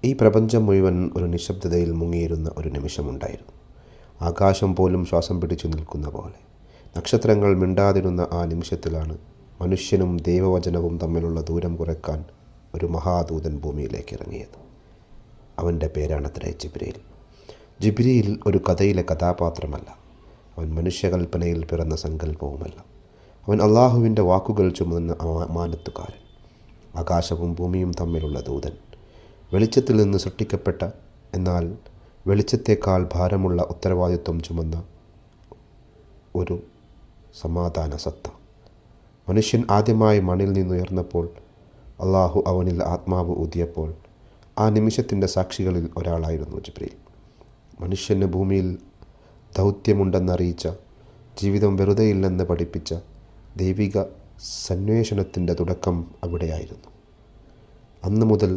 ഈ പ്രപഞ്ചം മുഴുവൻ ഒരു നിശബ്ദതയിൽ മുങ്ങിയിരുന്ന ഒരു നിമിഷമുണ്ടായിരുന്നു. ആകാശം പോലും ശ്വാസം പിടിച്ചു നിൽക്കുന്ന പോലെ. നക്ഷത്രങ്ങൾ മിണ്ടാതിരുന്ന ആ നിമിഷത്തിലാണ് മനുഷ്യനും ദൈവവചനവും തമ്മിലുള്ള ദൂരം കുറയ്ക്കാൻ ഒരു മഹാദൂതൻ ഭൂമിയിലേക്ക് ഇറങ്ങിയത്. അവൻ്റെ പേരാണത്രേ ജിബ്രീൽ. ജിബ്രീൽ ഒരു കഥയിലെ കഥാപാത്രമല്ല. അവൻ മനുഷ്യകൽപ്പനയിൽ പിറന്ന സങ്കല്പവുമല്ല. അവൻ അള്ളാഹുവിൻ്റെ വാക്കുകൾ ചുമന്ന അമാനത്തുകാരൻ, ആകാശവും ഭൂമിയും തമ്മിലുള്ള ദൂതൻ, വെളിച്ചത്തിൽ നിന്ന് സൃഷ്ടിക്കപ്പെട്ട എന്നാൽ വെളിച്ചത്തേക്കാൾ ഭാരമുള്ള ഉത്തരവാദിത്വം ചുമന്ന ഒരു സമാധാന സത്ത. മനുഷ്യൻ ആദ്യമായി മണ്ണിൽ നിന്നുയർന്നപ്പോൾ, അള്ളാഹു അവനിൽ ആത്മാവ് ഊതിയപ്പോൾ, ആ നിമിഷത്തിൻ്റെ സാക്ഷികളിൽ ഒരാളായിരുന്നു ജിബ്രീൽ. മനുഷ്യന് ഭൂമിയിൽ ദൗത്യമുണ്ടെന്നറിയിച്ച, ജീവിതം വെറുതെയില്ലെന്ന് പഠിപ്പിച്ച ദൈവിക സന്വേഷണത്തിൻ്റെ തുടക്കം അവിടെയായിരുന്നു. അന്നു മുതൽ